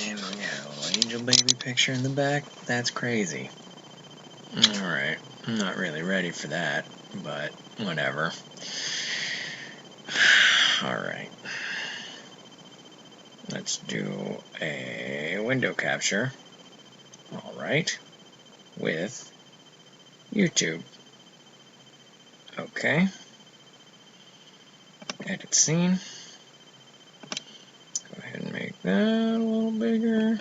And we got a little angel baby picture in the back. That's crazy. Alright, I'm not really ready for that, but whatever. Alright. Let's do a window capture. Alright. With YouTube. Okay. Edit scene. Go ahead and make that a little bigger.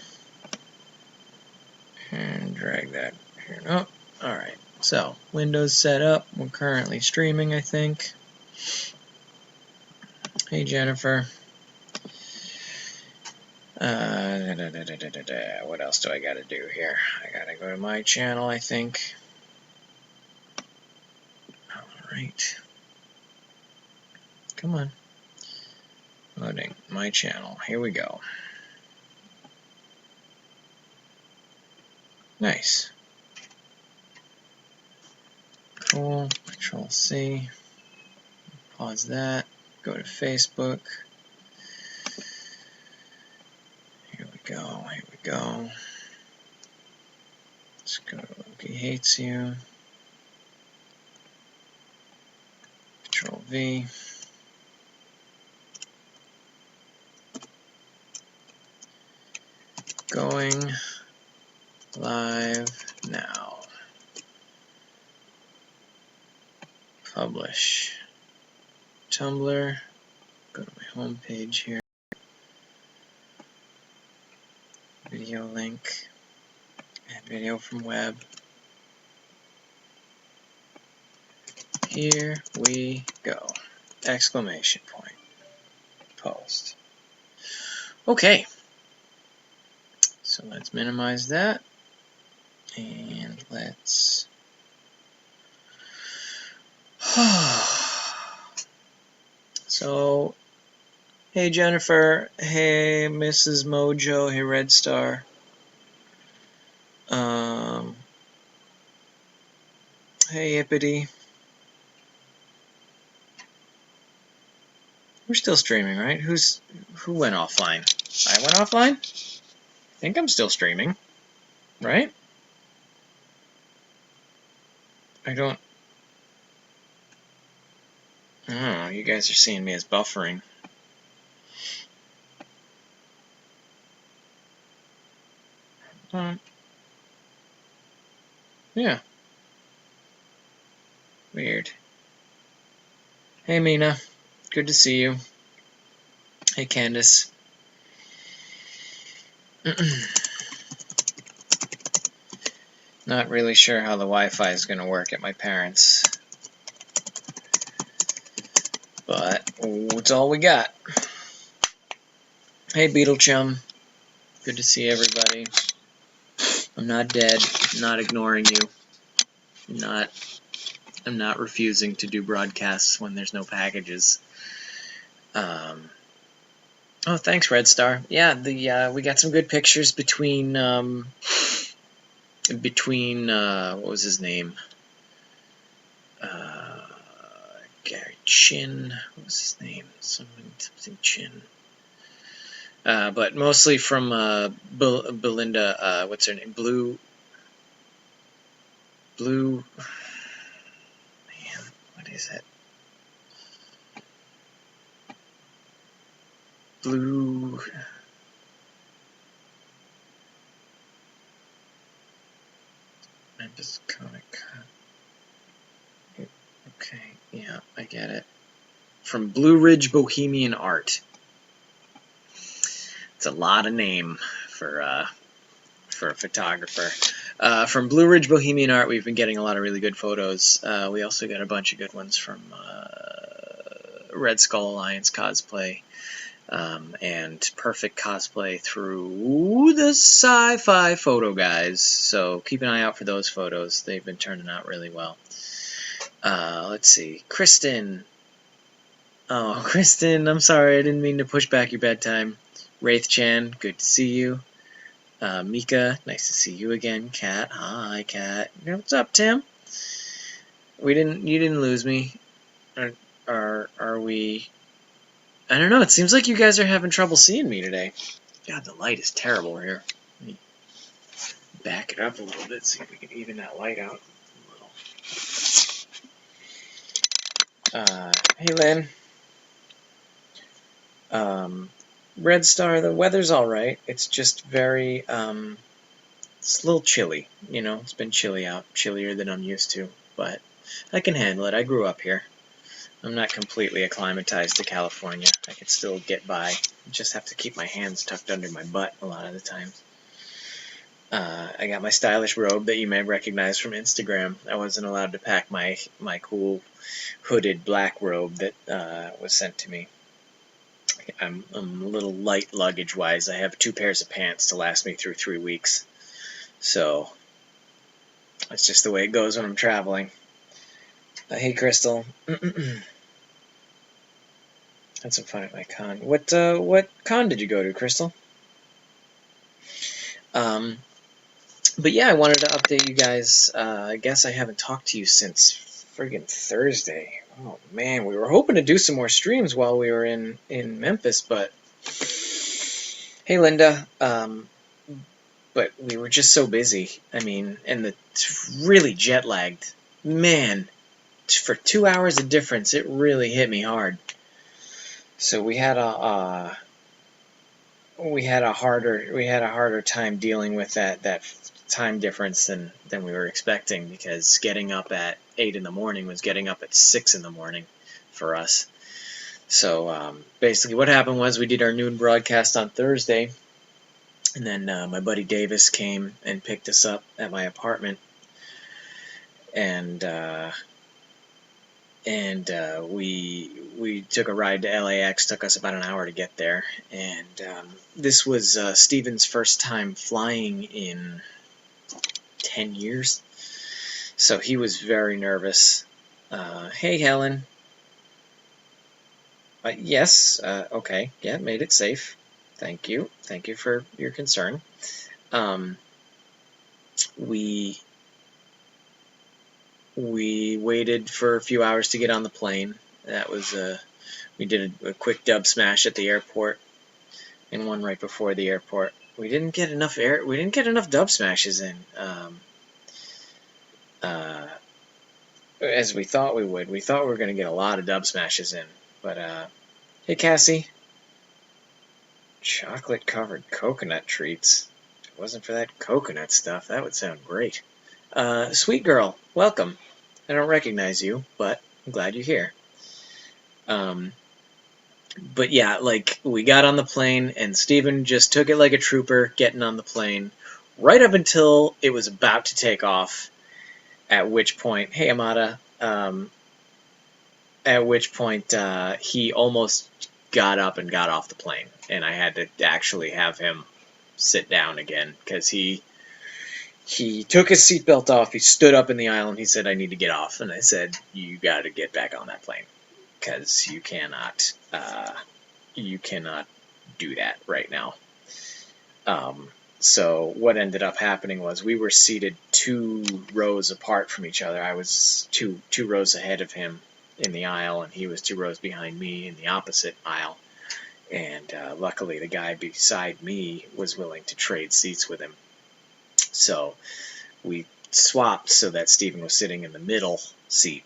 And drag that here. Oh, alright. So, Windows set up. We're currently streaming, I think. Hey, Jennifer. What else do I gotta do here? I gotta go to my channel, I think. Alright. Come on. Loading my channel. Here we go. Nice. Cool. Control C. Pause that. Go to Facebook. Here we go. Here we go. Let's go to Loki Hates You. Control V. Going live now. Publish. Tumblr. Go to my home page here. Video link. Add video from web. Here we go. Exclamation point. Post. Okay. So let's minimize that. And let's... So, hey Jennifer, hey Mrs. Mojo, hey Red Star. Hey Ippity. We're still streaming, right? Who went offline? I went offline? I think I'm still streaming, right? I don't know, you guys are seeing me as buffering. Yeah. Weird. Hey Mina, good to see you. Hey Candace. Not really sure how the Wi-Fi is going to work at my parents', but it's all we got. Hey Beetle Chum, good to see everybody. I'm not dead. I'm not ignoring you. I'm not refusing to do broadcasts when there's no packages. Oh, thanks, Red Star. Yeah, we got some good pictures between what was his name? Gary Chin. What was his name? Something Chin. But mostly from Belinda. What's her name? Blue. Man, what is it? Blue. Memphis Comic. Okay, yeah, I get it. From Blue Ridge Bohemian Art. It's a lot of name for a photographer. From Blue Ridge Bohemian Art, we've been getting a lot of really good photos. We also got a bunch of good ones from Red Skull Alliance Cosplay and Purrfect Cosplay through the Sci-Fi Photo Guys. So keep an eye out for those photos. They've been turning out really well. Let's see. Kristen. Oh, Kristen, I'm sorry. I didn't mean to push back your bedtime. Wraith Chan, good to see you. Mika, nice to see you again. Kat, hi, Kat. What's up, Tim? You didn't lose me. Are we? I don't know. It seems like you guys are having trouble seeing me today. God, the light is terrible here. Let me back it up a little bit, see if we can even that light out a little. Hey, Lynn. Red Star, the weather's alright. It's just very, it's a little chilly, you know. It's been chilly out, chillier than I'm used to, but I can handle it. I grew up here. I'm not completely acclimatized to California. I can still get by. I just have to keep my hands tucked under my butt a lot of the time. I got my stylish robe that you may recognize from Instagram. I wasn't allowed to pack my cool hooded black robe that was sent to me. I'm a little light luggage-wise. I have 2 pairs of pants to last me through 3 weeks. So, that's just the way it goes when I'm traveling. Hey, Crystal. Had some fun at my con. What con did you go to, Crystal? But yeah, I wanted to update you guys. I guess I haven't talked to you since friggin' Thursday. Oh man, we were hoping to do some more streams while we were in Memphis, but hey, Linda. But we were just so busy. I mean, and really jet lagged. Man, for 2 hours of difference, it really hit me hard. So we had a harder time dealing with that time difference than we were expecting, because getting up at 8 in the morning was getting up at 6 in the morning for us. So basically what happened was we did our noon broadcast on Thursday, and then my buddy Davis came and picked us up at my apartment, and we took a ride to LAX. Took us about an hour to get there, and this was Steven's first time flying in 10 years, so he was very nervous. Hey, Helen. Yes, okay, yeah, made it safe. Thank you for your concern. We waited for a few hours to get on the plane. That was we did a quick dub smash at the airport, and one right before the airport. We didn't get enough dub smashes in, as we thought we would. We thought we were going to get a lot of dub smashes in, but hey, Cassie. Chocolate covered coconut treats. If it wasn't for that coconut stuff, that would sound great. Sweet girl, welcome. I don't recognize you, but I'm glad you're here. But yeah, like, we got on the plane, and Steven just took it like a trooper, getting on the plane, right up until it was about to take off, at which point, hey, Amada, at which point he almost got up and got off the plane, and I had to actually have him sit down again, because he took his seatbelt off, he stood up in the aisle, and he said, I need to get off, and I said, you got to get back on that plane, because you cannot do that right now. So what ended up happening was we were seated 2 rows apart from each other. I was two rows ahead of him in the aisle, and he was 2 rows behind me in the opposite aisle. And luckily, the guy beside me was willing to trade seats with him. So we swapped so that Steven was sitting in the middle seat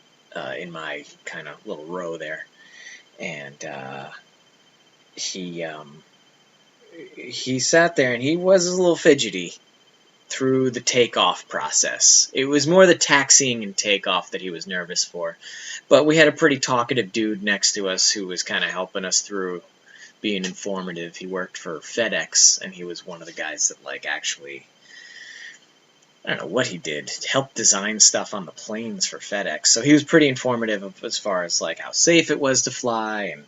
in my kind of little row there. And he sat there, and he was a little fidgety through the takeoff process. It was more the taxiing and takeoff that he was nervous for. But we had a pretty talkative dude next to us who was kind of helping us through, being informative. He worked for FedEx, and he was one of the guys that, like, actually, I don't know what he did, helped design stuff on the planes for FedEx. So he was pretty informative as far as, like, how safe it was to fly, and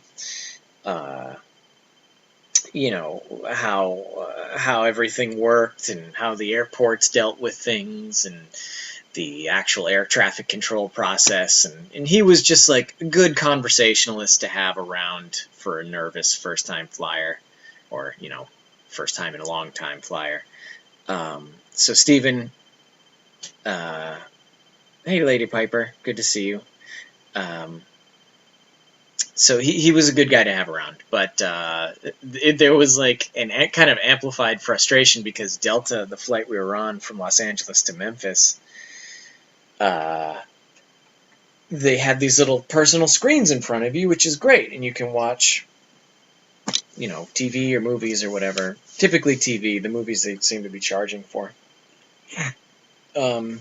you know, how everything worked, and how the airports dealt with things, and the actual air traffic control process, and he was just like a good conversationalist to have around for a nervous first-time flyer, or, you know, first time in a long time flyer. So Steven, hey, Lady Piper, good to see you. So he was a good guy to have around, but there was like an kind of amplified frustration because Delta, the flight we were on from Los Angeles to Memphis, uh, they had these little personal screens in front of you, which is great, and you can watch, TV or movies or whatever. Typically TV. The movies they seem to be charging for. Um,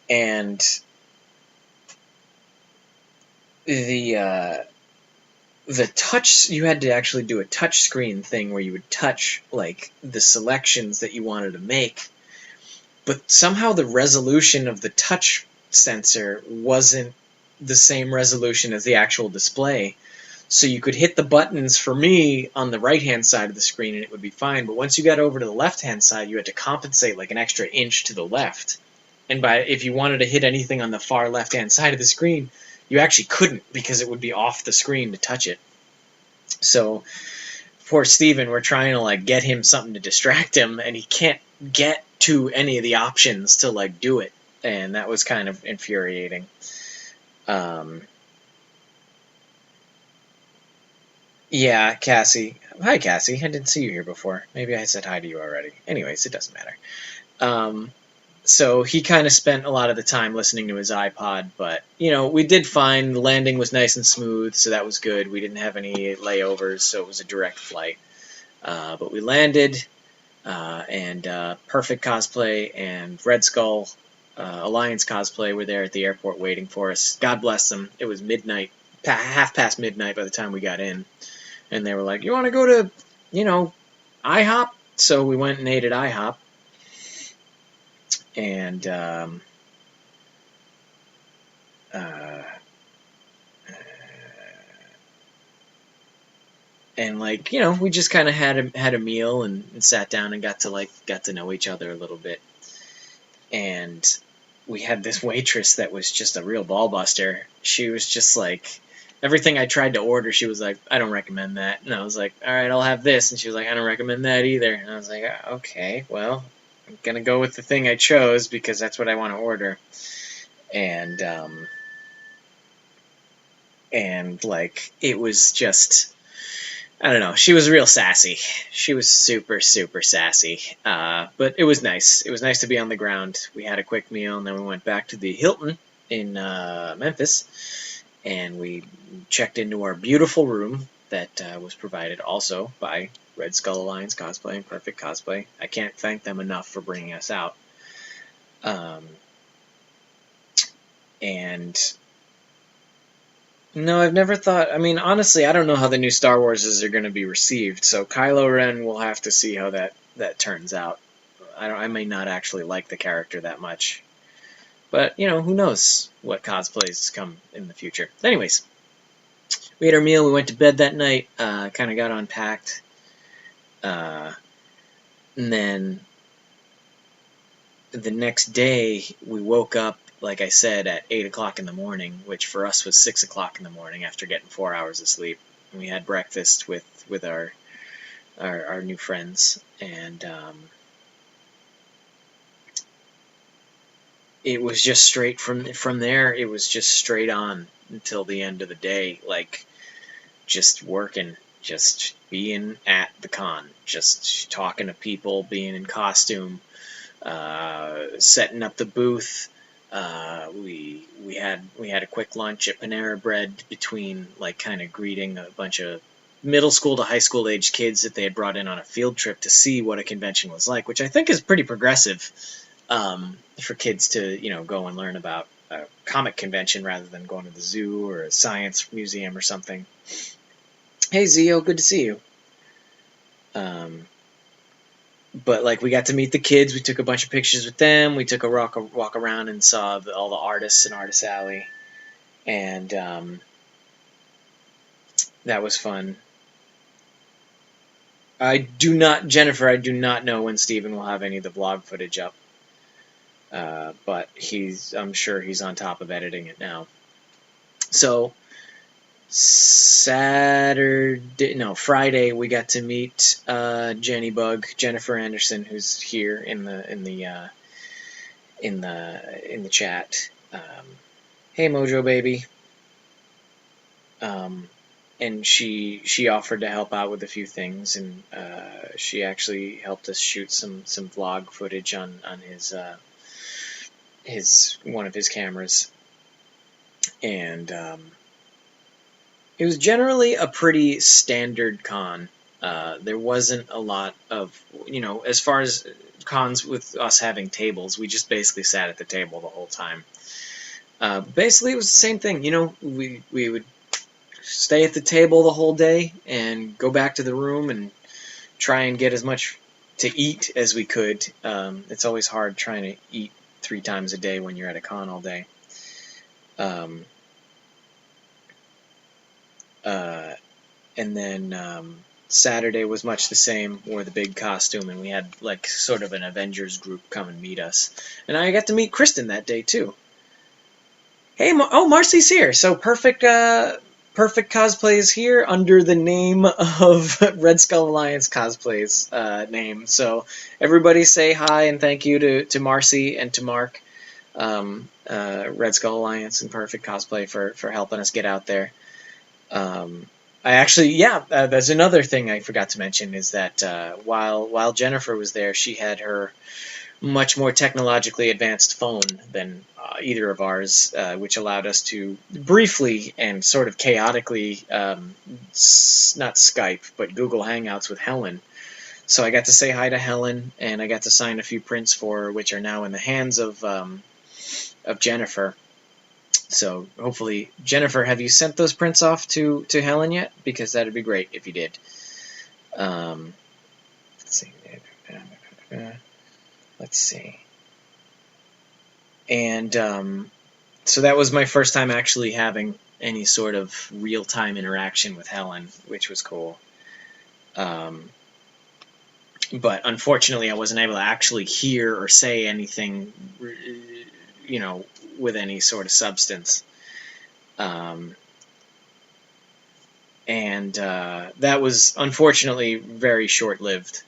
and the touch, you had to actually do a touch screen thing where you would touch like the selections that you wanted to make, but somehow the resolution of the touch sensor wasn't the same resolution as the actual display. So you could hit the buttons for me on the right hand side of the screen and it would be fine, but once you got over to the left hand side you had to compensate like an extra inch to the left. And if you wanted to hit anything on the far left hand side of the screen, you actually couldn't because it would be off the screen to touch it. So poor Steven, we're trying to like get him something to distract him and he can't get to any of the options to like do it. And that was kind of infuriating. Yeah, Cassie. Hi, Cassie. I didn't see you here before. Maybe I said hi to you already. Anyways, it doesn't matter. So he kind of spent a lot of the time listening to his iPod, but, we did fine. The landing was nice and smooth, so that was good. We didn't have any layovers, so it was a direct flight. But we landed, and Purrfect Cosplay and Red Skull Alliance Cosplay were there at the airport waiting for us. God bless them. It was midnight, half past midnight by the time we got in. And they were like, you want to go to, IHOP? So we went and ate at IHOP. And, we just kind of had a meal and sat down and got to know each other a little bit. And we had this waitress that was just a real ball buster. She was just like, everything I tried to order, she was like, I don't recommend that. And I was like, all right, I'll have this. And she was like, I don't recommend that either. And I was like, okay, well, I'm going to go with the thing I chose because that's what I want to order. And it was just, I don't know, she was real sassy. She was super, super sassy. But it was nice. It was nice to be on the ground. We had a quick meal, and then we went back to the Hilton in Memphis, and we checked into our beautiful room that was provided also by Red Skull Alliance Cosplay and Purrfect Cosplay. I can't thank them enough for bringing us out. And no, I've never thought. I mean, honestly, I don't know how the new Star Warses are going to be received. So Kylo Ren, we'll have to see how that turns out. I may not actually like the character that much, but who knows what cosplays come in the future. Anyways, we ate our meal. We went to bed that night. Kind of got unpacked, and then the next day we woke up, like I said, at 8 o'clock in the morning, which for us was 6 o'clock in the morning after getting 4 hours of sleep. And we had breakfast with our new friends, and it was just straight from there. It was just straight on until the end of the day, like just working, just being at the con, just talking to people, being in costume, setting up the booth. We had a quick lunch at Panera Bread between kind of greeting a bunch of middle school to high school age kids that they had brought in on a field trip to see what a convention was like, which I think is pretty progressive for kids to go and learn about a comic convention rather than going to the zoo or a science museum or something. Hey Zio, good to see you. But we got to meet the kids. We took a bunch of pictures with them. We took a walk around and saw all the artists in Artist Alley, and that was fun. Jennifer, I do not know when Steven will have any of the vlog footage up, but I'm sure he's on top of editing it now. So Friday we got to meet Jennifer Anderson, who's here in the chat. Hey Mojo baby. and she offered to help out with a few things, and she actually helped us shoot some vlog footage on his one of his cameras, and it was generally a pretty standard con. There wasn't a lot of, as far as cons with us having tables, we just basically sat at the table the whole time. Basically, it was the same thing. We would stay at the table the whole day and go back to the room and try and get as much to eat as we could. It's always hard trying to eat 3 times a day when you're at a con all day. And then Saturday was much the same. Wore the big costume, and we had like sort of an Avengers group come and meet us. And I got to meet Kristen that day too. Hey, Marcy's here. So Purrfect Cosplay is here under the name of Red Skull Alliance Cosplay's name. So everybody say hi and thank you to Marcy and to Mark, Red Skull Alliance and Purrfect Cosplay for helping us get out there. I actually, that's another thing I forgot to mention is that while Jennifer was there, she had her much more technologically advanced phone than either of ours, which allowed us to briefly and sort of chaotically, not Skype, but Google Hangouts with Helen. So I got to say hi to Helen, and I got to sign a few prints for her, which are now in the hands of Jennifer. So hopefully, Jennifer, have you sent those prints off to Helen yet? Because that'd be great if you did. Let's see. Let's see. And so that was my first time actually having any sort of real-time interaction with Helen, which was cool. But unfortunately, I wasn't able to actually hear or say anything, with any sort of substance. And that was unfortunately very short-lived.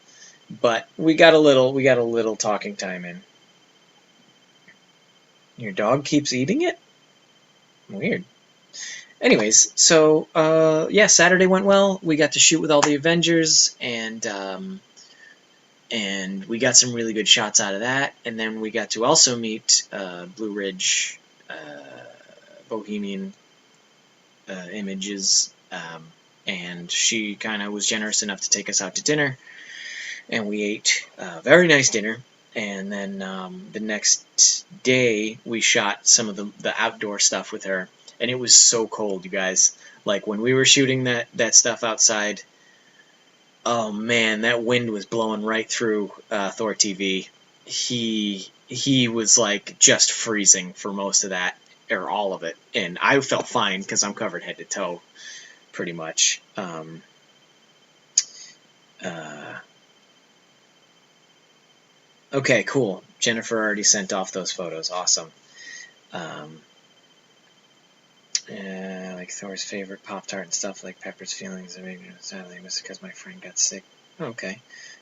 But we got a little talking time in. Your dog keeps eating it? Weird. Anyways, so Saturday went well. We got to shoot with all the Avengers, and we got some really good shots out of that. And then we got to also meet Blue Ridge Bohemian Images, and she kind of was generous enough to take us out to dinner, and we ate a very nice dinner. And then the next day we shot some of the outdoor stuff with her, and it was so cold, you guys. Like when we were shooting that stuff outside, oh man, that wind was blowing right through ThorTV. He was like just freezing for most of that, or all of it, and I felt fine because I'm covered head to toe, pretty much. Okay, cool. Jennifer already sent off those photos. Awesome. Like Thor's favorite Pop-Tart and stuff, like Pepper's feelings. Maybe sadly it was because my friend got sick. Okay.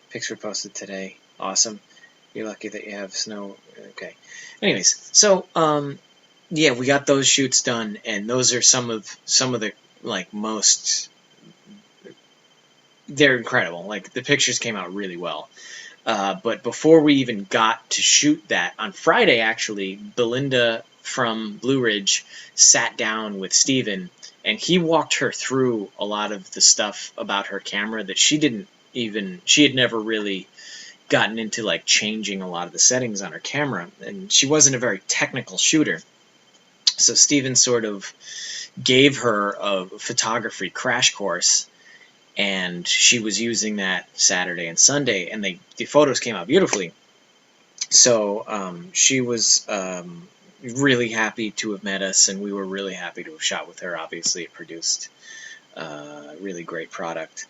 Pics were posted today. Awesome. You're lucky that you have snow. Okay. Anyways, so we got those shoots done, and those are some of the like most. They're incredible. Like the pictures came out really well. But before we even got to shoot that, on Friday, actually, Belinda from Blue Ridge sat down with Steven, and he walked her through a lot of the stuff about her camera that she had never really gotten into, like changing a lot of the settings on her camera, and she wasn't a very technical shooter. So Steven sort of gave her a photography crash course, and she was using that Saturday and Sunday, and the photos came out beautifully. So she was really happy to have met us, and we were really happy to have shot with her. Obviously, it produced a really great product.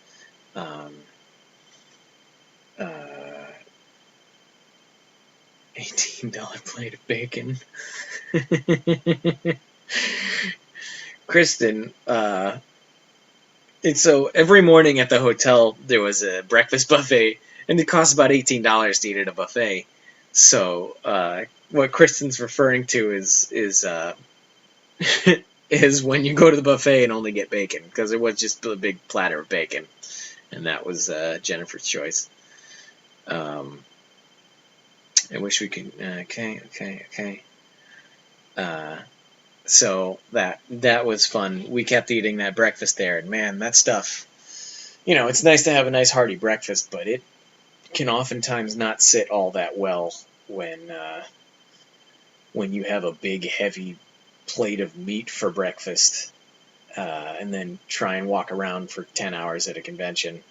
$18 plate of bacon. Kristen, and so every morning at the hotel there was a breakfast buffet, and it cost about $18 to eat at a buffet. So what Kristen's referring to is is when you go to the buffet and only get bacon, because it was just a big platter of bacon, and that was Jennifer's choice. I wish we could. Okay. So that was fun. We kept eating that breakfast there, and man, that stuff. It's nice to have a nice hearty breakfast, but it can oftentimes not sit all that well when you have a big heavy plate of meat for breakfast, and then try and walk around for 10 hours at a convention.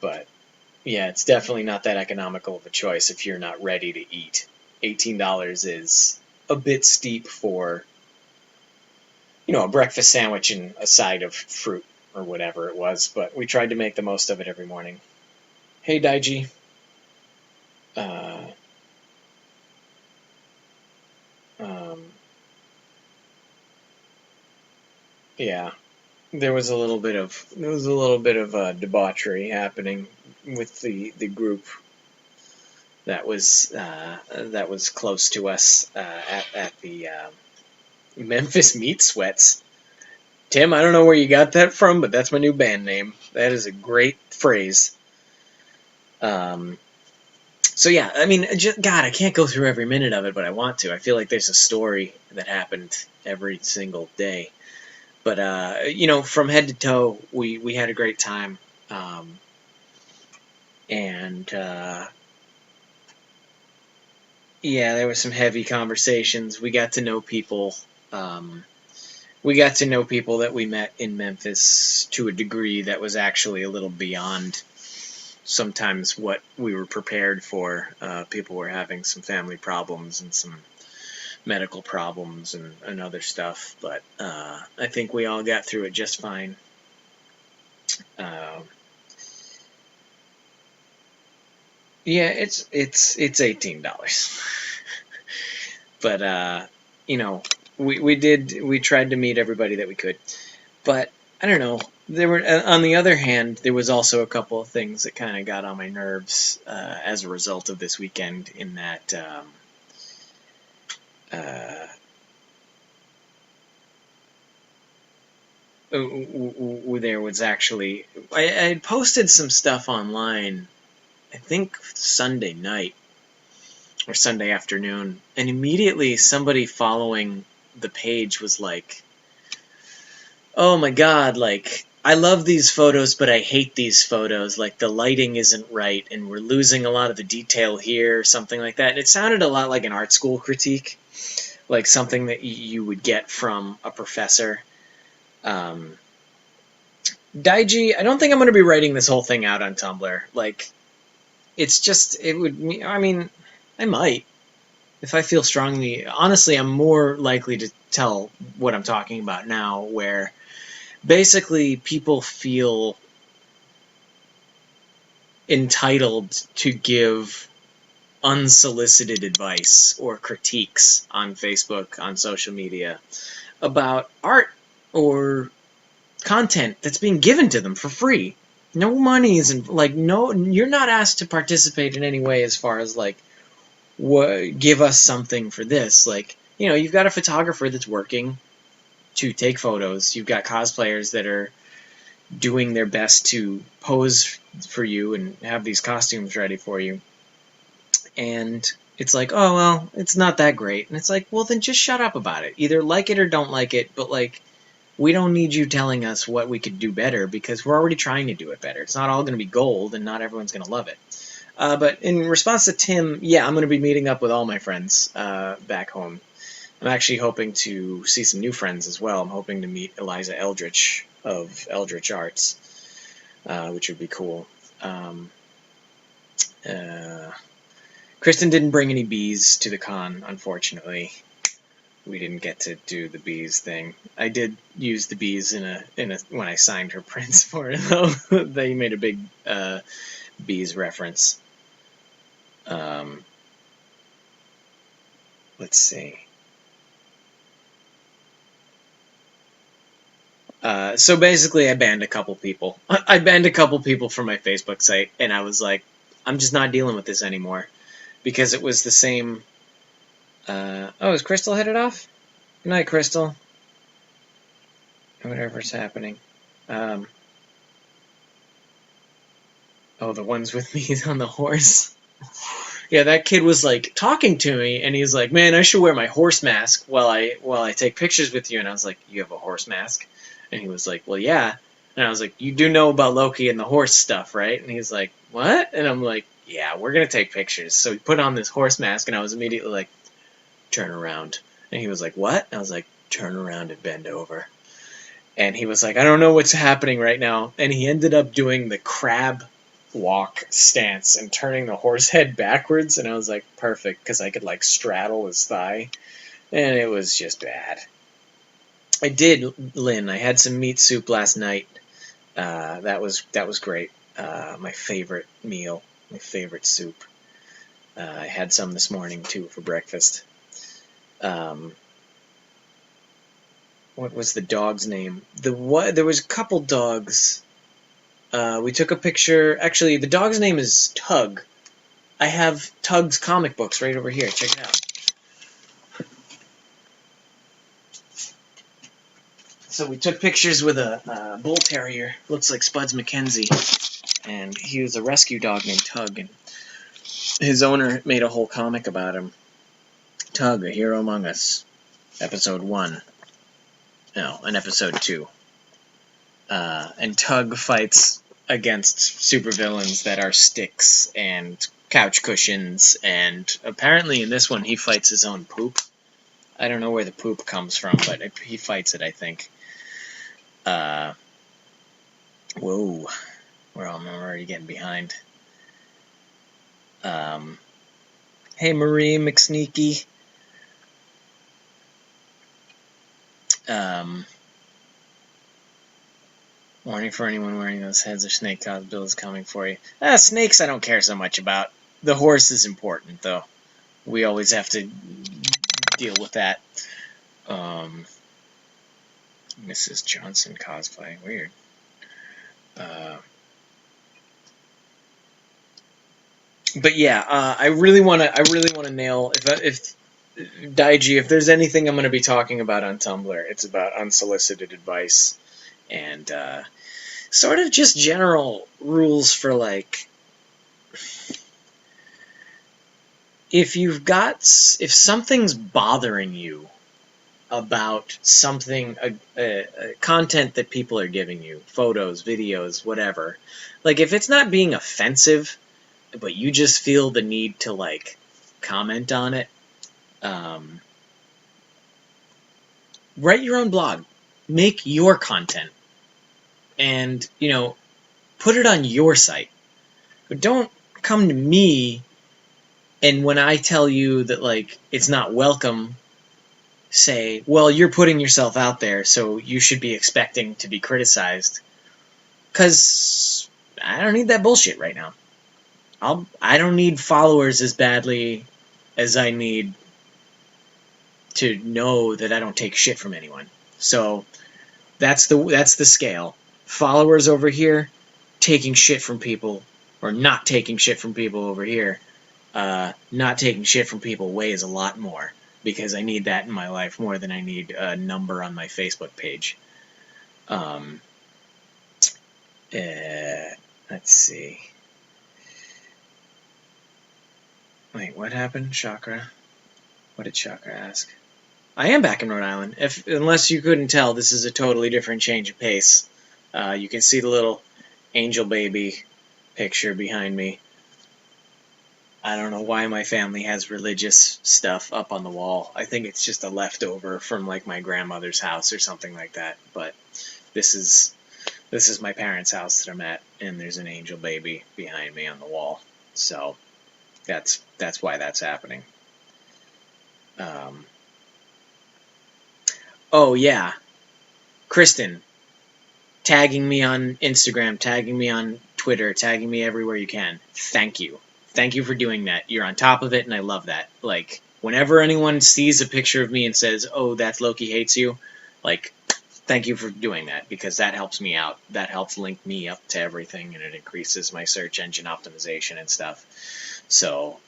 But yeah, it's definitely not that economical of a choice if you're not ready to eat. $18 is a bit steep for, a breakfast sandwich and a side of fruit or whatever it was, but we tried to make the most of it every morning. Hey, Daiji. Yeah, there was a little bit of debauchery happening with the group that was close to us at the Memphis Meat Sweats. Tim, I don't know where you got that from, but that's my new band name. That is a great phrase. So yeah, I mean, God, I can't go through every minute of it, but I want to. I feel like there's a story that happened every single day. But from head to toe, we had a great time, and yeah, there was some heavy conversations. We got to know people. We got to know people that we met in Memphis to a degree that was actually a little beyond sometimes what we were prepared for. People were having some family problems and some medical problems and other stuff, but I think we all got through it just fine. Yeah, it's $18. But we tried to meet everybody that we could. But I don't know. There were, on the other hand, there was also a couple of things that kind of got on my nerves as a result of this weekend. In that there was actually I had posted some stuff online. I think Sunday night or Sunday afternoon, and immediately somebody following the page was like, "Oh my God, like, I love these photos, but I hate these photos. Like, the lighting isn't right, and we're losing a lot of the detail here," something like that. And it sounded a lot like an art school critique, like something that you would get from a professor. Daiji, I don't think I'm going to be writing this whole thing out on Tumblr. Like, I mean, I might. If I feel strongly, honestly, I'm more likely to tell what I'm talking about now, where basically people feel entitled to give unsolicited advice or critiques on Facebook, on social media, about art or content that's being given to them for free. No money isn't, like, no, you're not asked to participate in any way as far as, like, give us something for this. Like, you've got a photographer that's working to take photos. You've got cosplayers that are doing their best to pose for you and have these costumes ready for you. And it's like, oh, well, it's not that great. And it's like, well, then just shut up about it. Either like it or don't like it, but, like, we don't need you telling us what we could do better, because we're already trying to do it better. It's not all going to be gold, and not everyone's going to love it. But in response to Tim, yeah, I'm going to be meeting up with all my friends back home. I'm actually hoping to see some new friends as well. I'm hoping to meet Eliza Eldritch of Eldritch Arts, which would be cool. Kristen didn't bring any bees to the con, unfortunately. We didn't get to do the bees thing. I did use the bees in a when I signed her prints for it, though. They made a big bees reference. Let's see. So basically, I banned a couple people. I banned a couple people from my Facebook site, and I was like, I'm just not dealing with this anymore. Because it was the same... is Crystal headed off? Good night, Crystal. Whatever's happening. Oh, the ones with me on the horse. Yeah, that kid was like talking to me, and he's like, "Man, I should wear my horse mask while I take pictures with you." And I was like, "You have a horse mask?" And he was like, "Well, yeah." And I was like, "You do know about Loki and the horse stuff, right?" And he's like, "What?" And I'm like, "Yeah, we're gonna take pictures." So he put on this horse mask, and I was immediately like, "Turn around." And he was like, "What?" And I was like, "Turn around and bend over." And he was like, "I don't know what's happening right now." And he ended up doing the crab walk stance and turning the horse head backwards. And I was like, perfect, because I could like straddle his thigh. And it was just bad. I did, Lynn. I had some meat soup last night. That was great. My favorite meal, my favorite soup. I had some this morning too for breakfast. Um, what was the dog's name? There was a couple dogs. We took a picture. Actually, the dog's name is Tug. I have Tug's comic books right over here. Check it out. So we took pictures with a bull terrier. Looks like Spuds McKenzie. And he was a rescue dog named Tug. And his owner made a whole comic about him. Tug, a Hero Among Us. Episode 1. No, and Episode 2. And Tug fights against supervillains that are sticks and couch cushions, and apparently in this one he fights his own poop. I don't know where the poop comes from, but he fights it, I think. Whoa. I'm already getting behind. Hey, Marie McSneaky. Warning for anyone wearing those heads or snake cause Bill is coming for you. Snakes I don't care so much about. The horse is important, though. We always have to deal with that. Mrs. Johnson cosplay. Weird. But yeah, I really want to nail if Daiji, if there's anything I'm going to be talking about on Tumblr, it's about unsolicited advice and sort of just general rules for like if something's bothering you about something, content that people are giving you, photos, videos, whatever, like if it's not being offensive, but you just feel the need to like comment on it, write your own blog, make your content, and put it on your site. But don't come to me and when I tell you that like it's not welcome, say, well, you're putting yourself out there, so you should be expecting to be criticized. Because I don't need that bullshit right now. I don't need followers as badly as I need to know that I don't take shit from anyone. So that's the scale. Followers over here, taking shit from people, or not taking shit from people over here. Not taking shit from people weighs a lot more, because I need that in my life more than I need a number on my Facebook page. Let's see. Wait, what happened? Chakra? What did Chakra ask? I am back in Rhode Island. Unless you couldn't tell, this is a totally different change of pace. You can see the little angel baby picture behind me. I don't know why my family has religious stuff up on the wall. I think it's just a leftover from like my grandmother's house or something like that. But this is my parents' house that I'm at, and there's an angel baby behind me on the wall. So that's why that's happening. Oh yeah, Kristen, tagging me on Instagram, tagging me on Twitter, tagging me everywhere you can. Thank you. Thank you for doing that. You're on top of it, and I love that. Like, whenever anyone sees a picture of me and says, oh, that's Loki Hates You, like, thank you for doing that, because that helps me out. That helps link me up to everything, and it increases my search engine optimization and stuff. So,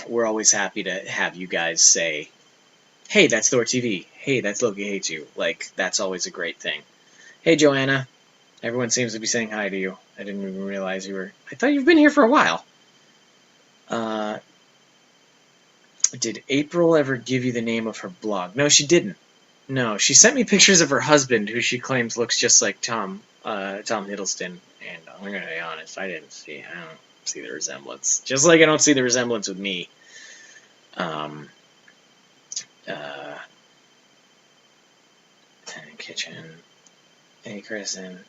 we're always happy to have you guys say Hey, that's ThorTV. Hey, that's Loki Hates You. Like, that's always a great thing. Hey, Joanna. Everyone seems to be saying hi to you. I didn't even realize you were... I thought you've been here for a while. Did April ever give you the name of her blog? No, she didn't. No, she sent me pictures of her husband, who she claims looks just like Tom Hiddleston. And I'm going to be honest, I don't see the resemblance. Just like I don't see the resemblance with me. Kitchen. Hey, Kristen.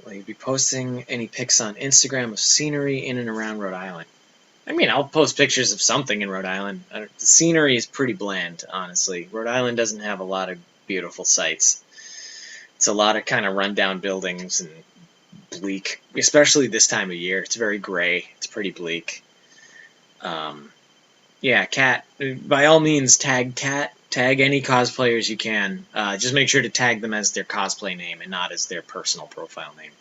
Will you be posting any pics on Instagram of scenery in and around Rhode Island? I mean, I'll post pictures of something in Rhode Island. The scenery is pretty bland, honestly. Rhode Island doesn't have a lot of beautiful sights. It's a lot of kind of rundown buildings and bleak, especially this time of year. It's very gray. It's pretty bleak. Yeah, Cat. By all means, tag Cat. Tag any cosplayers you can. Just make sure to tag them as their cosplay name and not as their personal profile name.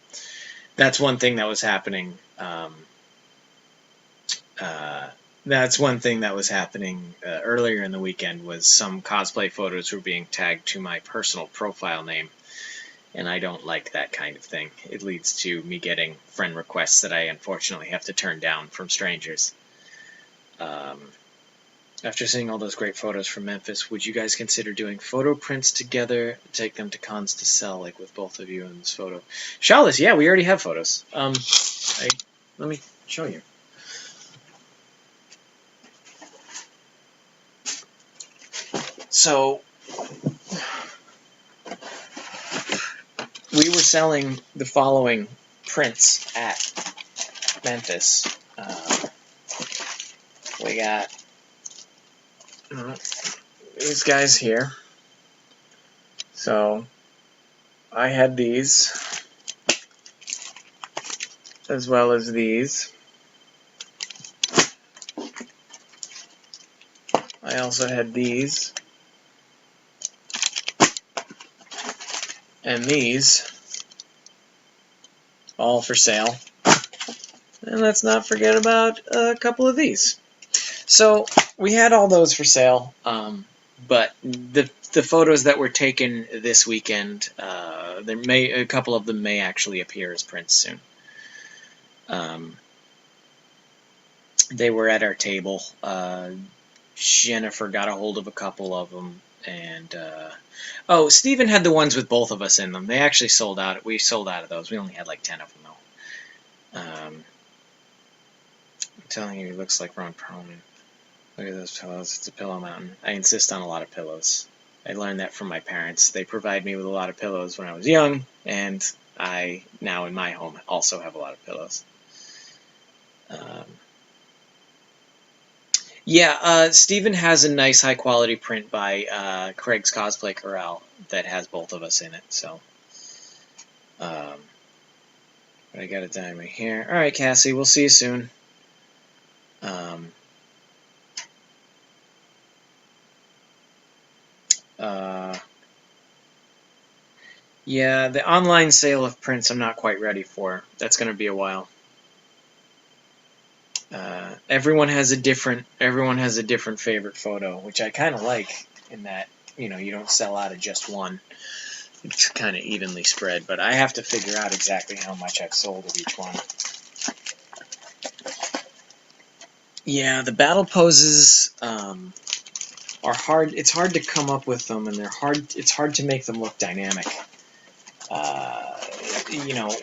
That's one thing that was happening. That's one thing that was happening earlier in the weekend, was some cosplay photos were being tagged to my personal profile name, and I don't like that kind of thing. It leads to me getting friend requests that I unfortunately have to turn down from strangers. After seeing all those great photos from Memphis, would you guys consider doing photo prints together, take them to cons to sell, like with both of you in this photo? Shawless, yeah, we already have photos. Let me show you. So, we were selling the following prints at Memphis. We got these guys here. So, I had these, as well as these. I also had these. And these. All for sale. And let's not forget about a couple of these. So, we had all those for sale, but the photos that were taken this weekend, a couple of them may actually appear as prints soon. They were at our table. Jennifer got a hold of a couple of them, and Steven had the ones with both of us in them. They actually sold out. We sold out of those. We only had like 10 of them though. I'm telling you, he looks like Ron Perlman. Look at those pillows. It's a pillow mountain. I insist on a lot of pillows. I learned that from my parents. They provide me with a lot of pillows when I was young, and I, now in my home, also have a lot of pillows. Steven has a nice high-quality print by Craig's Cosplay Corral that has both of us in it, so... but I got a diamond here. Alright, Cassie, we'll see you soon. Yeah, the online sale of prints I'm not quite ready for. That's going to be a while. Everyone has a different favorite photo, which I kind of like, in that, you don't sell out of just one. It's kind of evenly spread, but I have to figure out exactly how much I've sold of each one. Yeah, the battle poses are hard. It's hard to come up with them, and it's hard to make them look dynamic.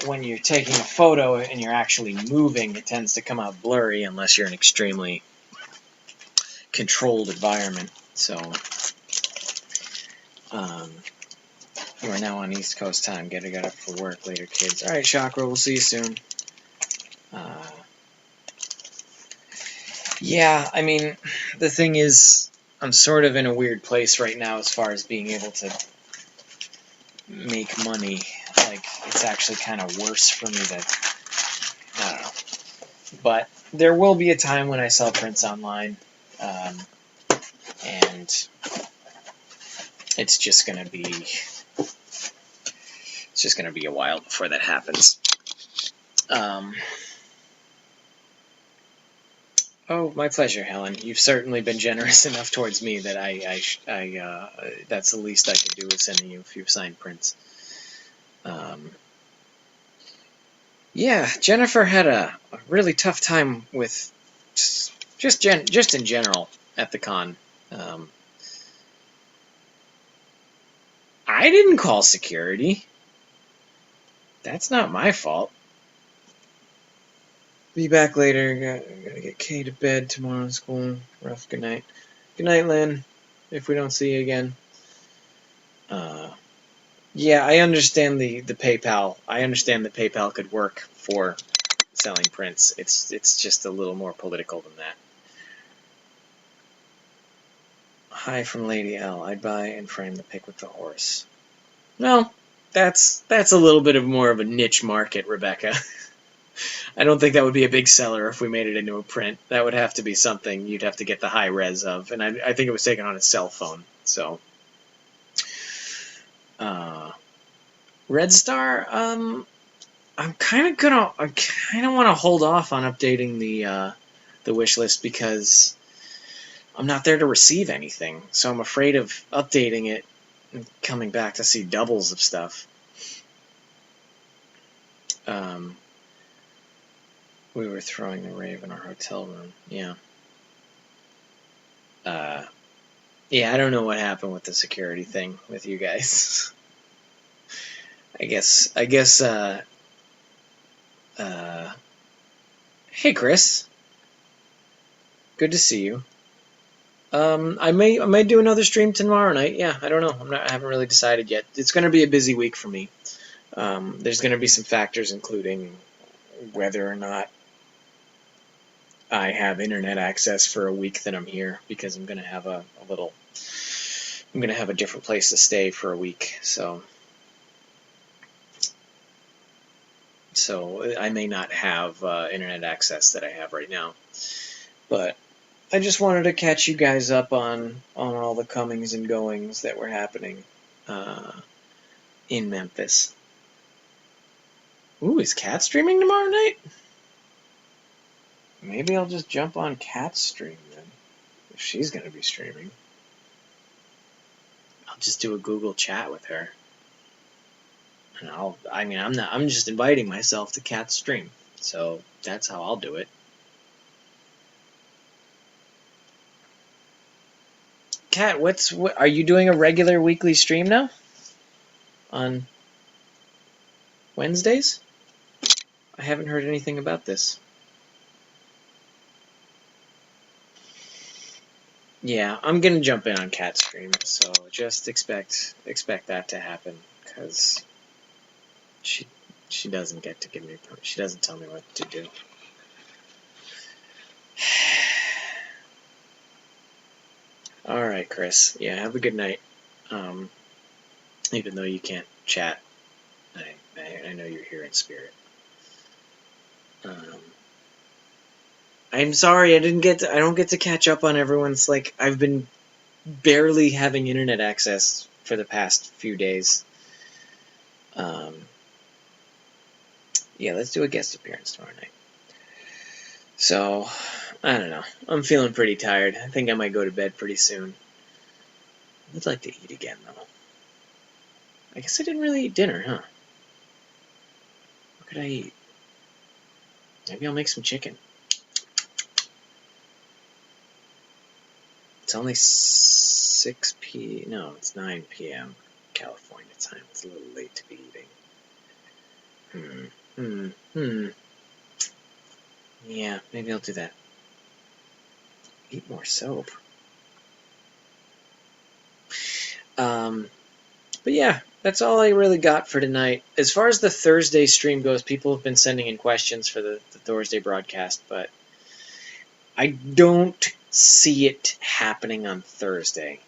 When you're taking a photo and you're actually moving, it tends to come out blurry unless you're in an extremely controlled environment. So, you are now on East Coast time. Get up for work later, kids. All right, Chakra, we'll see you soon. Yeah, I mean, the thing is, I'm sort of in a weird place right now as far as being able to make money. Like, it's actually kind of worse for me to, I don't know. But there will be a time when I sell prints online, and it's just gonna be a while before that happens. Oh, my pleasure, Helen. You've certainly been generous enough towards me that that's the least I could do is sending you a few signed prints. Yeah, Jennifer had a really tough time with just in general at the con. I didn't call security. That's not my fault. Be back later. Gotta get Kay to bed tomorrow in school. Rough. Good night. Good night, Lynn. If we don't see you again. Yeah, I understand the PayPal. I understand that PayPal could work for selling prints. It's just a little more political than that. Hi from Lady L. I'd buy and frame the pic with the horse. No, that's a little bit of more of a niche market, Rebecca. I don't think that would be a big seller if we made it into a print. That would have to be something you'd have to get the high res of, and I think it was taken on a cell phone. So, Red Star. I kind of want to hold off on updating the wish list because I'm not there to receive anything. So I'm afraid of updating it and coming back to see doubles of stuff. We were throwing the rave in our hotel room. Yeah. Yeah, I don't know what happened with the security thing with you guys. I guess, hey Chris. Good to see you. I may do another stream tomorrow night. Yeah, I don't know. I haven't really decided yet. It's going to be a busy week for me. There's going to be some factors, including whether or not I have internet access for a week that I'm here, because I'm going to have I'm going to have a different place to stay for a week. So I may not have internet access that I have right now. But I just wanted to catch you guys up on all the comings and goings that were happening in Memphis. Ooh, is Kat streaming tomorrow night? Maybe I'll just jump on Kat's stream then, if she's going to be streaming. I'll just do a Google chat with her. And I'm just inviting myself to Kat's stream. So that's how I'll do it. Kat, are you doing a regular weekly stream now? On Wednesdays? I haven't heard anything about this. Yeah, I'm gonna jump in on Kat's stream, so just expect that to happen, because she doesn't get to give me, she doesn't tell me what to do. All right, Chris. Yeah, have a good night. Even though you can't chat, I know you're here in spirit. I'm sorry, I don't get to catch up on everyone's, like, I've been barely having internet access for the past few days. Yeah, let's do a guest appearance tomorrow night. So, I don't know. I'm feeling pretty tired. I think I might go to bed pretty soon. I'd like to eat again, though. I guess I didn't really eat dinner, huh? What could I eat? Maybe I'll make some chicken. It's only 6 p.m. No, it's 9 p.m. California time. It's a little late to be eating. Yeah, maybe I'll do that. Eat more soap. But yeah, that's all I really got for tonight. As far as the Thursday stream goes, people have been sending in questions for the Thursday broadcast, but I don't see it happening on Thursday.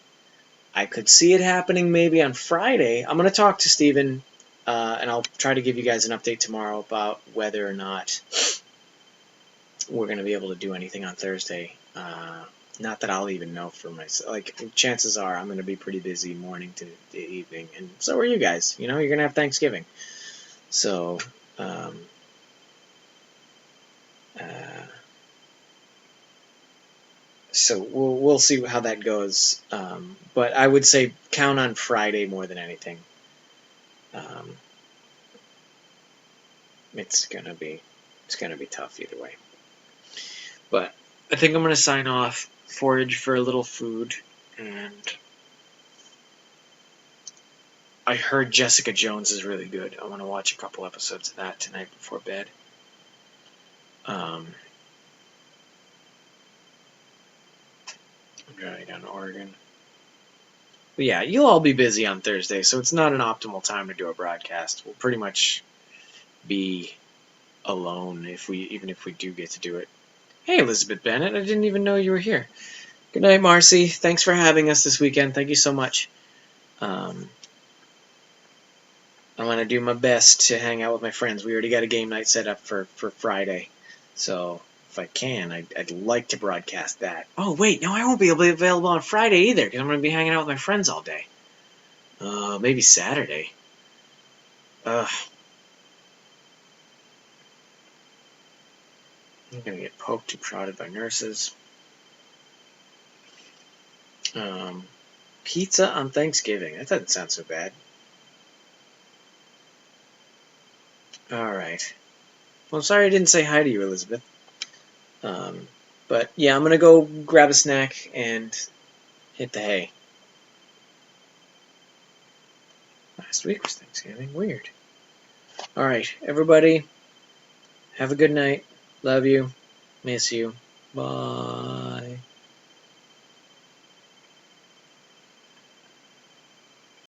I could see it happening maybe on Friday. I'm going to talk to Steven, and I'll try to give you guys an update tomorrow about whether or not we're going to be able to do anything on Thursday. Not that I'll even know for myself. Like, chances are I'm going to be pretty busy morning to the evening, and so are you guys. You know, you're going to have Thanksgiving. So, So we'll see how that goes. But I would say count on Friday more than anything. It's gonna be tough either way. But I think I'm gonna sign off, forage for a little food, and I heard Jessica Jones is really good. I want to watch a couple episodes of that tonight before bed. I'm driving down to Oregon. But yeah, you'll all be busy on Thursday, so it's not an optimal time to do a broadcast. We'll pretty much be alone even if we do get to do it. Hey, Elizabeth Bennett, I didn't even know you were here. Good night, Marcy. Thanks for having us this weekend. Thank you so much. I'm going to do my best to hang out with my friends. We already got a game night set up for Friday. So if I can, I'd like to broadcast that. Oh, wait, no, I won't be able to be available on Friday either because I'm going to be hanging out with my friends all day. Maybe Saturday. I'm going to get poked and prodded by nurses. Pizza on Thanksgiving. That doesn't sound so bad. Alright. Well, I'm sorry I didn't say hi to you, Elizabeth. But yeah, I'm going to go grab a snack and hit the hay. Last week was Thanksgiving. Weird. Alright, everybody. Have a good night. Love you. Miss you. Bye.